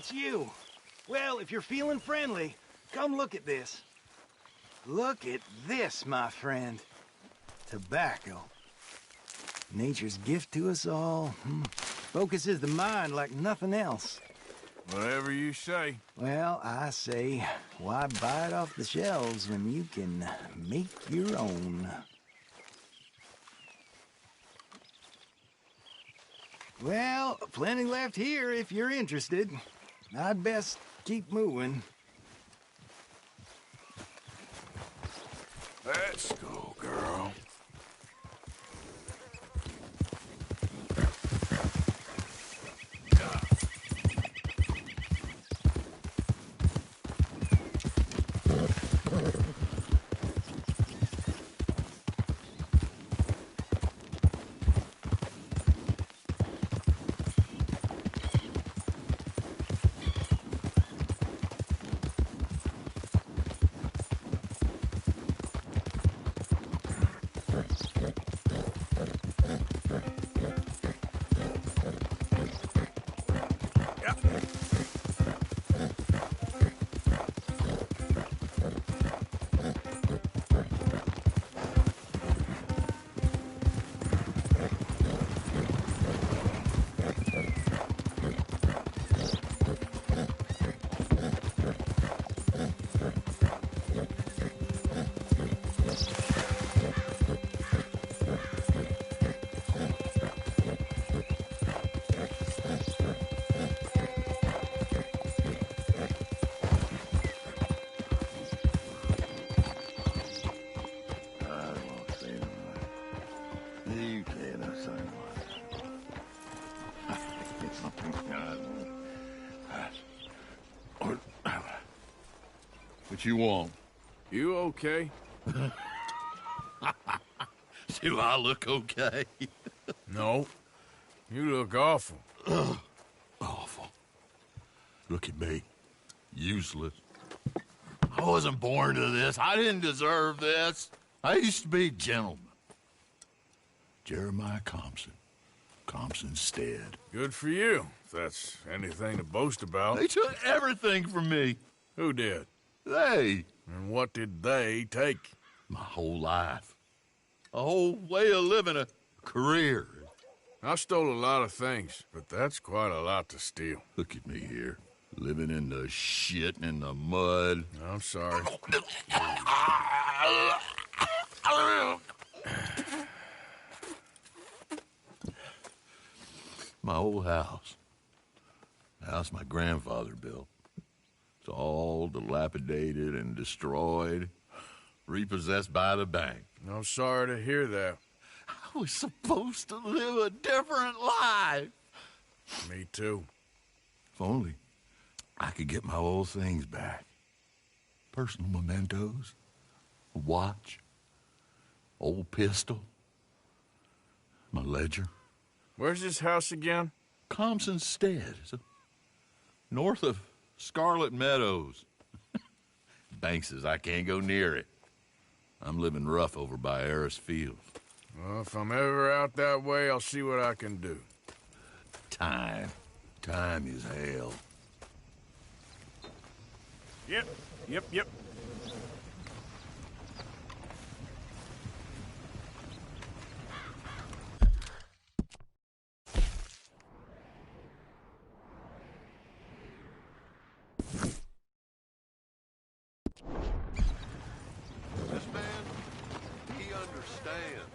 it's you. Well, if you're feeling friendly, come look at this. Look at this, my friend. Tobacco. Nature's gift to us all. Focuses the mind like nothing else. Whatever you say. Well, I say, why buy it off the shelves when you can make your own? Well, plenty left here if you're interested. I'd best keep moving. Let's go, girl. What you want? You okay? Do I look okay? No. You look awful. Awful. Look at me. Useless. I wasn't born to this. I didn't deserve this. I used to be a gentleman. Jeremiah Compson. Compson Stead. Good for you, if that's anything to boast about. They took everything from me. Who did? They. And what did they take? My whole life. A whole way of living, a career. I stole a lot of things, but that's quite a lot to steal. Look at me here, living in the shit and in the mud. I'm sorry. My old house. The house my grandfather built. It's all dilapidated and destroyed, repossessed by the bank. I'm sorry to hear that. I was supposed to live a different life. Me too. If only I could get my old things back. Personal mementos, a watch, old pistol, my ledger. Where's this house again? Compson Stead. It's north of Scarlet Meadows. Bank says I can't go near it. I'm living rough over by Harris Field. Well, if I'm ever out that way, I'll see what I can do. Time. Time is hell. Yep. This man, he understands.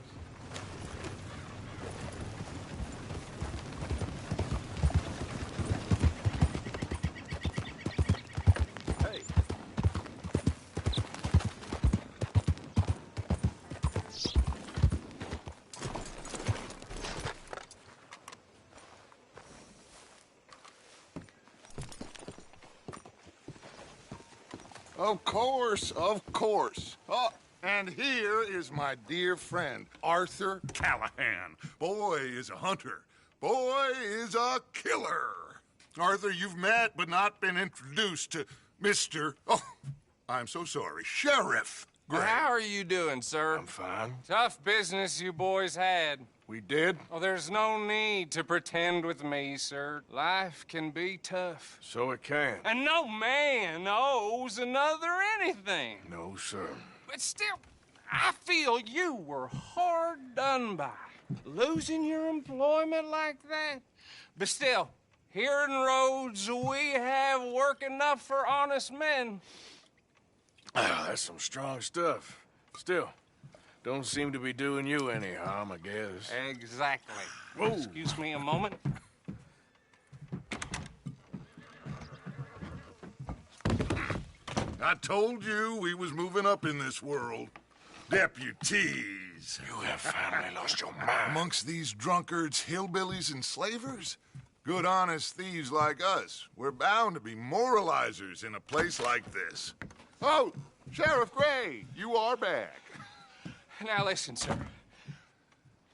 Hey. Of course, of course. Oh, and here is my dear friend, Arthur Callahan. Boy is a hunter. Boy is a killer. Arthur, you've met but not been introduced to Mr. Oh, I'm so sorry, Sheriff Gray. How are you doing, sir? I'm fine. Tough business you boys had. We did? Oh, there's no need to pretend with me, sir. Life can be tough. So it can. And no man owes another anything. No, sir. But still, I feel you were hard done by. Losing your employment like that. But still, here in Rhodes, we have work enough for honest men. Ah, that's some strong stuff. Still, don't seem to be doing you any harm, I guess. Exactly. Whoa. Excuse me a moment. I told you we was moving up in this world. Deputies. You have finally lost your mind. Amongst these drunkards, hillbillies, and slavers? Good honest thieves like us. We're bound to be moralizers in a place like this. Oh, Sheriff Gray, you are back. Now listen, sir.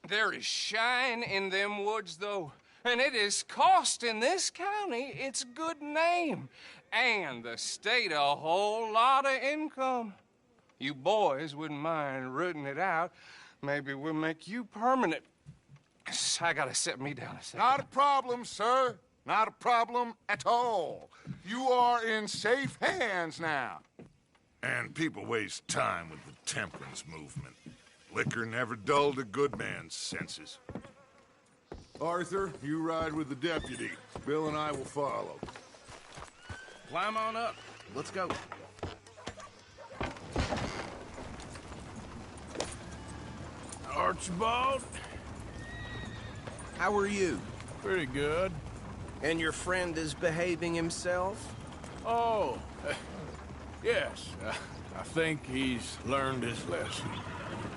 There is shine in them woods, though, and it is costing this county its good name and the state a whole lot of income. You boys wouldn't mind rooting it out. Maybe we'll make you permanent. I gotta sit me down a second. Not a problem, sir. Not a problem at all. You are in safe hands now. And people waste time with the temperance movement. Liquor never dulled a good man's senses. Arthur, you ride with the deputy. Bill and I will follow. Climb on up. Let's go. Archibald? How are you? Pretty good. And your friend is behaving himself? Oh, yes. I think he's learned his lesson.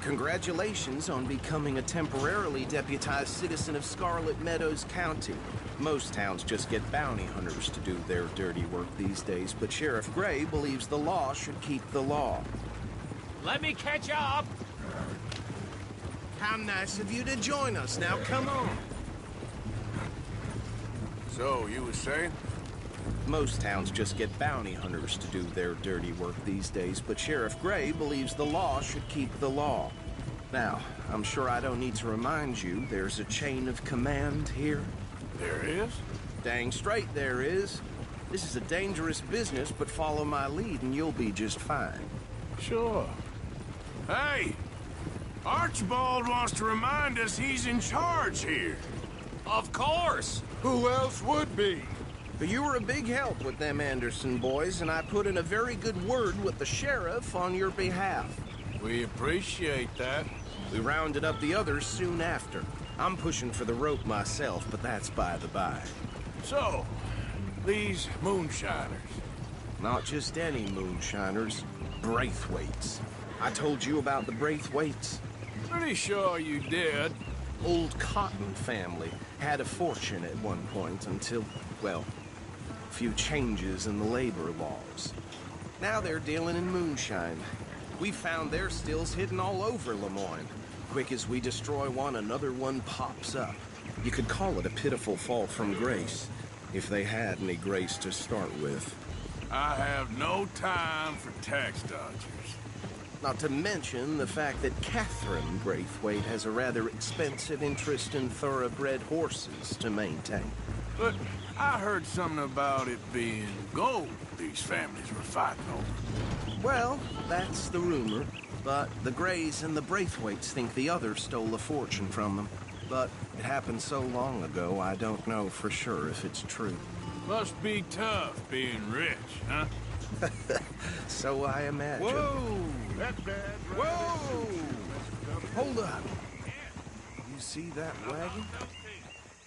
Congratulations on becoming a temporarily deputized citizen of Scarlet Meadows County. Most towns just get bounty hunters to do their dirty work these days, but Sheriff Gray believes the law should keep the law. Let me catch up. How nice of you to join us. Now, come on. So, you were saying? Most towns just get bounty hunters to do their dirty work these days, but Sheriff Gray believes the law should keep the law. Now, I'm sure I don't need to remind you there's a chain of command here. There is? Dang straight there is. This is a dangerous business, but follow my lead and you'll be just fine. Sure. Hey! Archibald wants to remind us he's in charge here. Of course. Who else would be? But you were a big help with them Anderson boys, and I put in a very good word with the sheriff on your behalf. We appreciate that. We rounded up the others soon after. I'm pushing for the rope myself, but that's by the by. So, these moonshiners. Not just any moonshiners, Braithwaites. I told you about the Braithwaites. Pretty sure you did. Old Cotton family had a fortune at one point until, well, a few changes in the labor laws. Now they're dealing in moonshine. We found their stills hidden all over Lemoyne. Quick as we destroy one, another one pops up. You could call it a pitiful fall from grace, if they had any grace to start with. I have no time for tax dodgers. Not to mention the fact that Catherine Braithwaite has a rather expensive interest in thoroughbred horses to maintain. But I heard something about it being gold these families were fighting over. Well, that's the rumor. But the Grays and the Braithwaites think the others stole a fortune from them. But it happened so long ago, I don't know for sure if it's true. Must be tough being rich, huh? So I imagine. Whoa! That's bad. Whoa! Hold up. You see that wagon?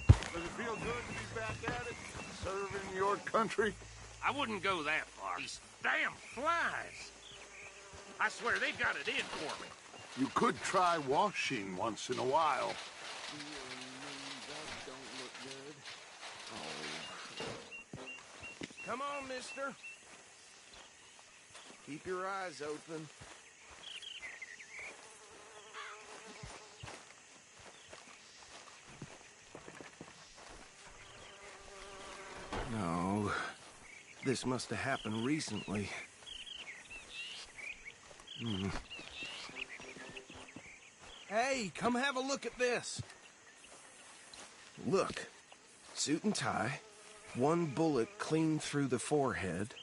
Does it feel good to be back at it? Serving your country? I wouldn't go that far. These damn flies. I swear they've got it in for me. You could try washing once in a while. Come on, mister. Keep your eyes open. No. This must have happened recently. Hey, come have a look at this. Look, suit and tie, one bullet clean through the forehead.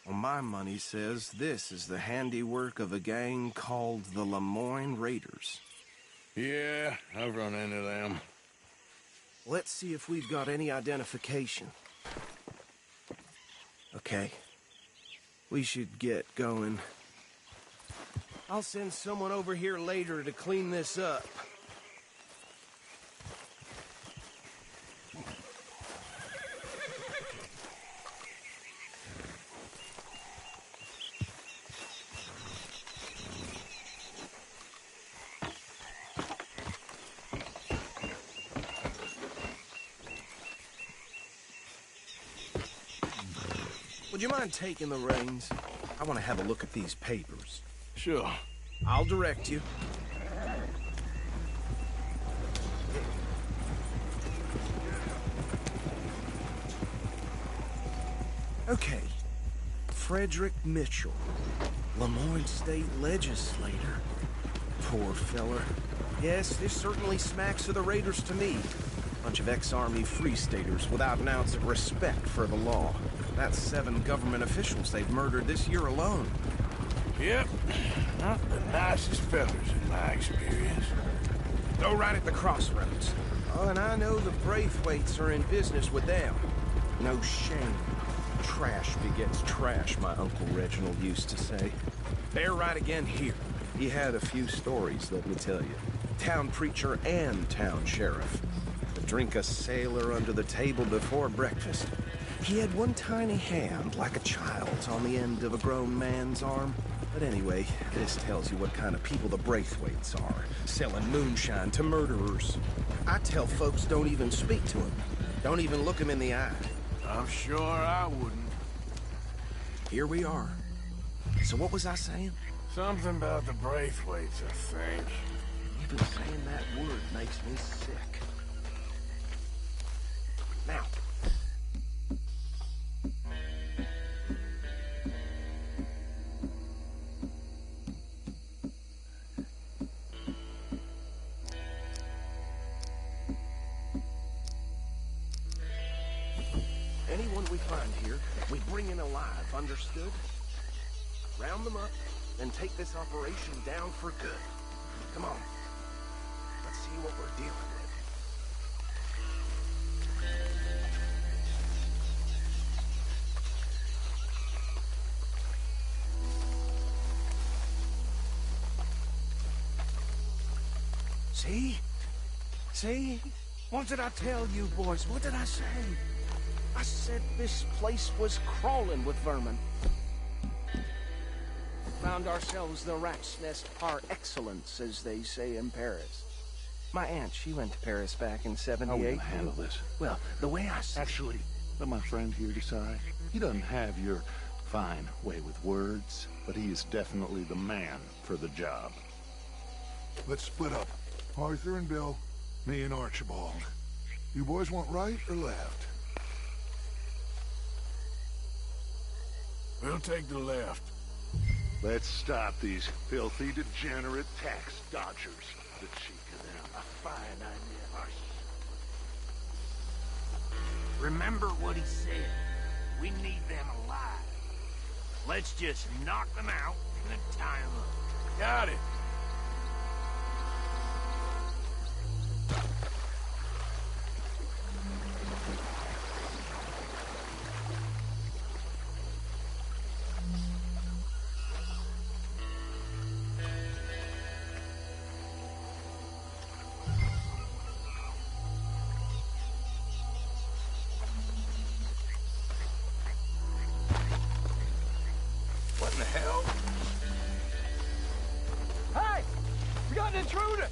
Well, my money says this is the handiwork of a gang called the Lemoyne Raiders. Yeah, I've run into them. Let's see if we've got any identification. Okay. We should get going. I'll send someone over here later to clean this up. Would you mind taking the reins? I want to have a look at these papers. Sure. I'll direct you. Okay. Frederick Mitchell, Lemoyne State Legislator. Poor feller. Yes, this certainly smacks of the Raiders to me. Bunch of ex-Army Free Staters without an ounce of respect for the law. That's 7 government officials they've murdered this year alone. Yep. Not the nicest fellas in my experience. Go right at the crossroads. Oh, and I know the Braithwaites are in business with them. No shame. Trash begets trash, my Uncle Reginald used to say. They're right again here. He had a few stories, let me tell you. Town preacher and town sheriff. To drink a sailor under the table before breakfast. He had one tiny hand, like a child's, on the end of a grown man's arm. But anyway, this tells you what kind of people the Braithwaites are, selling moonshine to murderers. I tell folks don't even speak to him. Don't even look him in the eye. I'm sure I wouldn't. Here we are. So what was I saying? Something about the Braithwaites, I think. Even saying that word makes me sick. Now. Anyone we find here, we bring in alive, understood? Round them up, then take this operation down for good. Come on. Let's see what we're dealing with. See? See? What did I tell you, boys? What did I say? I said this place was crawling with vermin. Found ourselves the rat's nest par excellence, as they say in Paris. My aunt, she went to Paris back in '78. How are we gonna handle this? Well, the way I see Actually, let my friend here decide. He doesn't have your fine way with words, but he is definitely the man for the job. Let's split up. Arthur and Bill, me and Archibald. You boys want right or left? We'll take the left. Let's stop these filthy, degenerate tax dodgers. The cheek of them. A fine idea. Remember what he said. We need them alive. Let's just knock them out and then tie them up. Got it. What in the hell? Hey! We got an intruder!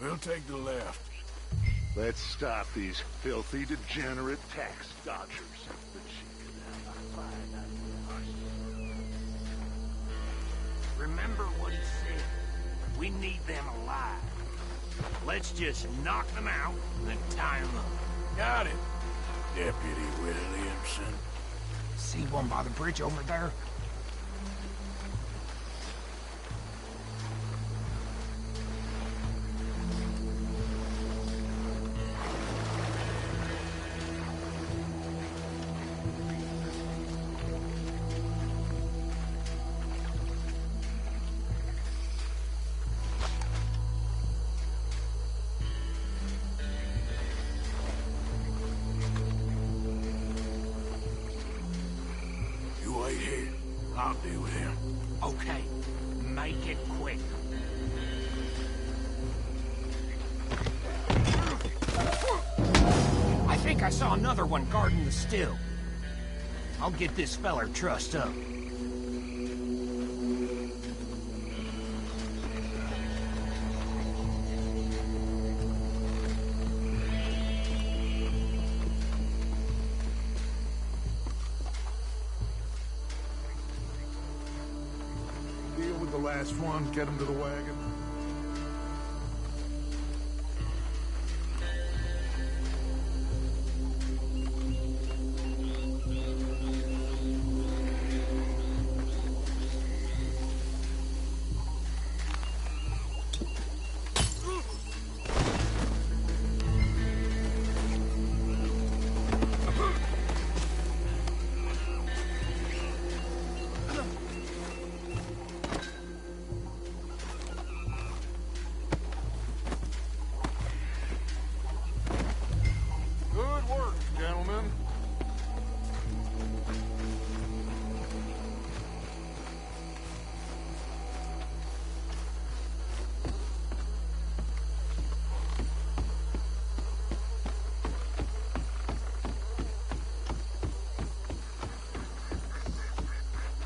We'll take the left. Let's stop these filthy, degenerate tax dodgers. The cheek of them. A fine idea. Remember what he said. We need them alive. Let's just knock them out and then tie them up. Got it, Deputy Williamson. See one by the bridge over there? Wait here. I'll deal with him. Okay, make it quick. I think I saw another one guarding the still. I'll get this feller trussed up. Deal with the last one, get him to the wagon. Good work, gentlemen.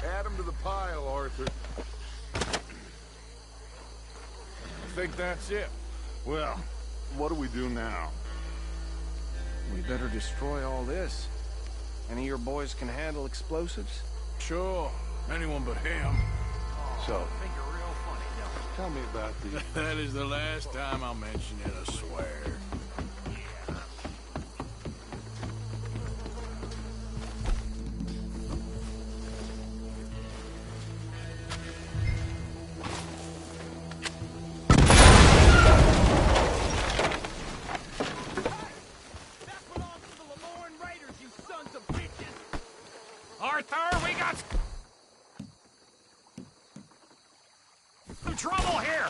Add him to the pile, Arthur. I think that's it. Well, what do we do now? We better destroy all this. Any of your boys can handle explosives? Sure. Anyone but him. So, Think you're real funny, don't you? tell me about the... That is the last time I'll mention it, I swear. Arthur, we got some trouble here!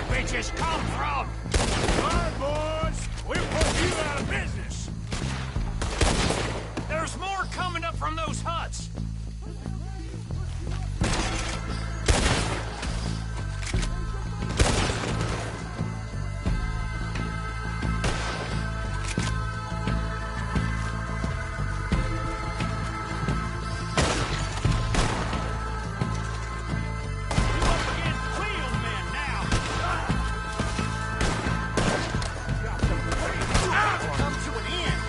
Bitches come from? All right, boys. We'll put you out of business. There's more coming up from those huts. Come to an end.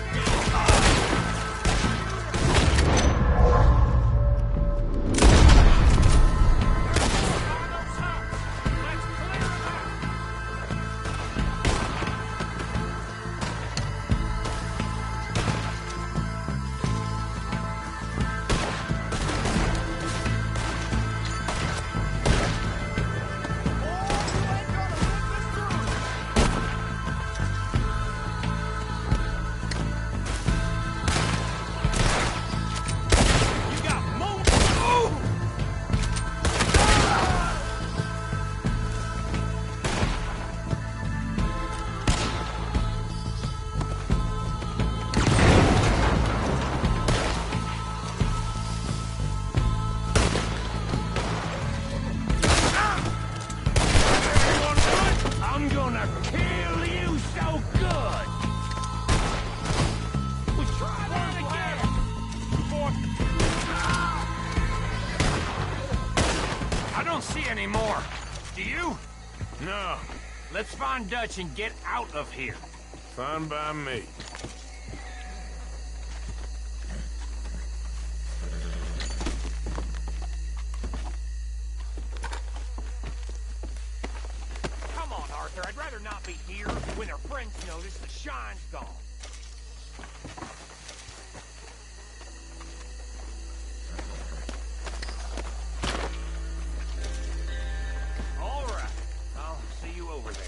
find Dutch and get out of here. Fine by me. Come on, Arthur. I'd rather not be here when their friends notice the shine's gone. All right. I'll see you over there.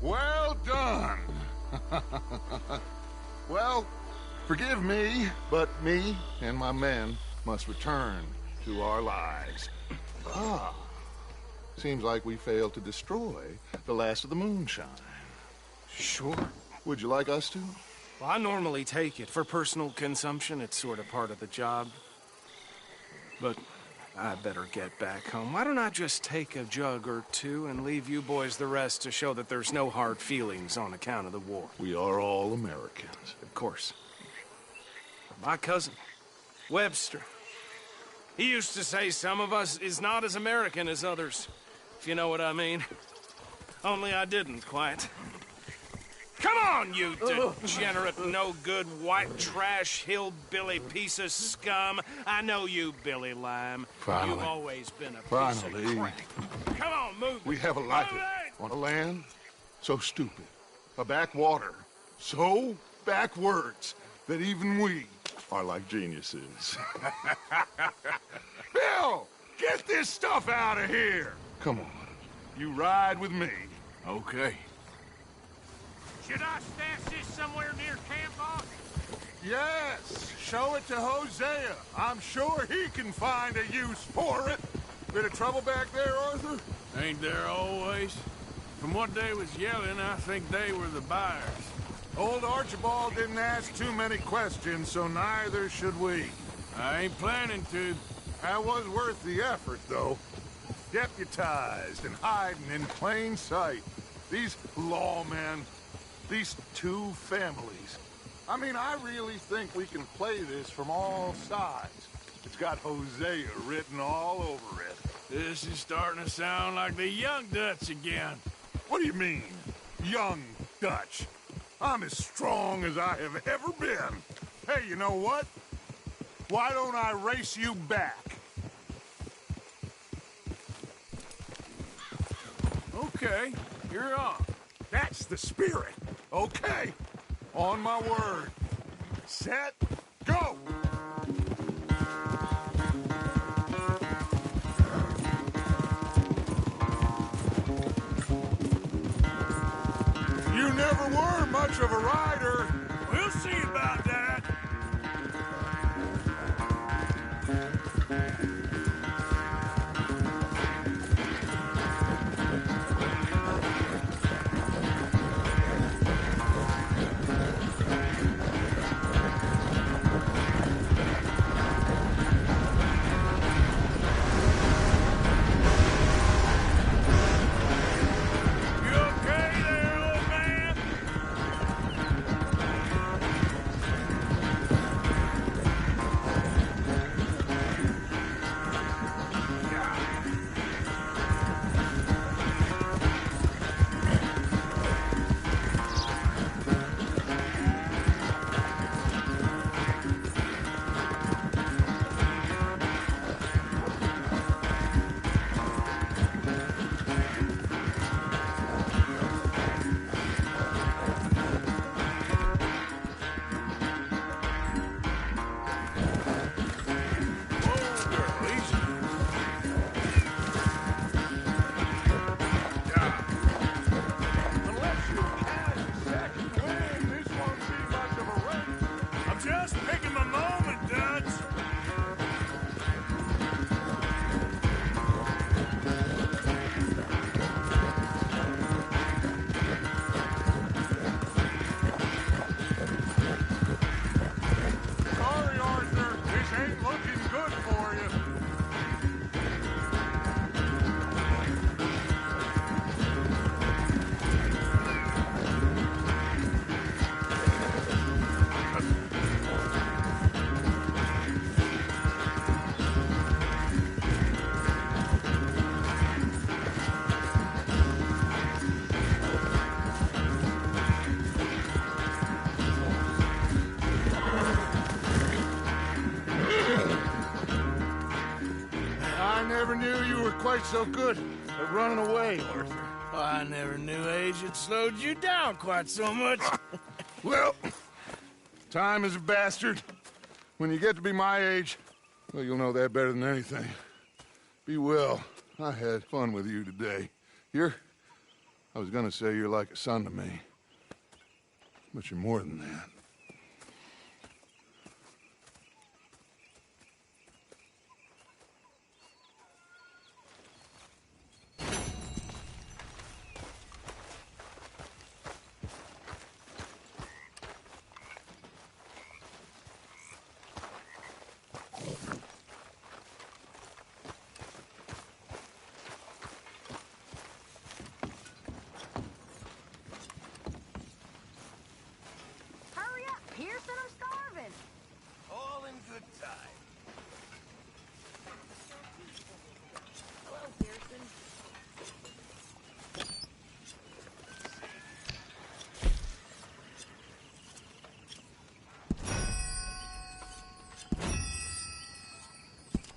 Well done. Well, forgive me, but me and my men must return to our lives. Seems like we failed to destroy the last of the moonshine. Sure. Would you like us to? Well, I normally take it. For personal consumption, it's sort of part of the job. But I better get back home. Why don't I just take a jug or two and leave you boys the rest to show that there's no hard feelings on account of the war? We are all Americans. Of course. My cousin, Webster, he used to say some of us is not as American as others, if you know what I mean. Only I didn't quite. Come on, you degenerate, no-good, white trash, hillbilly piece of scum. I know you, Billy Lime. Finally. You've always been a piece Finally. of crap. Come on, move it. We have a life Move it! on a land so stupid, a backwater so backwards that even we are like geniuses. Bill, get this stuff out of here. Come on, you ride with me. Okay. Should I stash this somewhere near camp, boss? Yes, show it to Hosea. I'm sure he can find a use for it. Bit of trouble back there, Arthur? Ain't there always? From what they was yelling, I think they were the buyers. Old Archibald didn't ask too many questions, so neither should we. I ain't planning to. That was worth the effort, though. Deputized and hiding in plain sight. These lawmen, these two families. I mean, I really think we can play this from all sides. It's got Hosea written all over it. This is starting to sound like the young Dutch again. What do you mean, young Dutch? I'm as strong as I have ever been. Hey, you know what? Why don't I race you back? Okay, you're on. That's the spirit. Okay, on my word. Set, go! You never were much of a rider. We'll see about that. You okay there, old man? I never knew you were quite so good at running away, Arthur. I never knew age had slowed you down quite so much. Well, time is a bastard. When you get to be my age, well, you'll know that better than anything. Be well. I had fun with you today. I was gonna say you're like a son to me. But you're more than that. Hurry up, Pearson, I'm starving. All in good time. Hello, Pearson.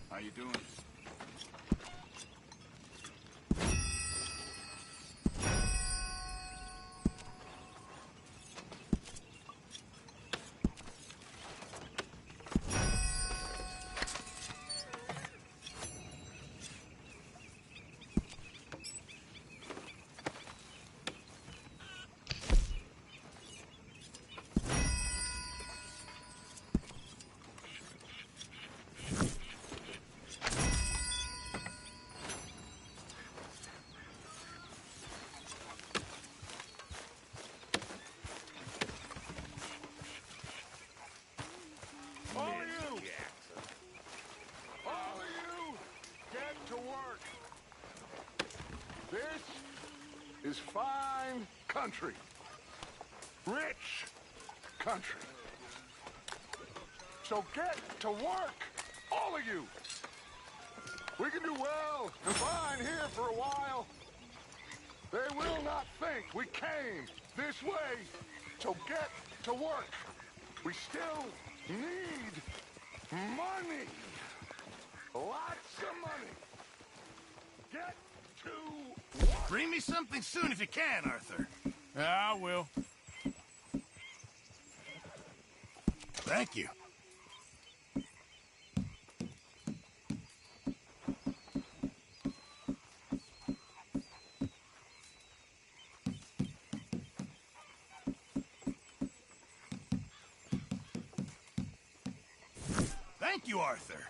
How you doing? All of you, get to work. This is fine country. Rich country. So get to work, all of you. We can do well and fine here for a while. They will not think we came this way. So get to work. We still need money. Lots of money. Get to work. Bring me something soon if you can, Arthur. I will. Thank you. Thank you, Arthur.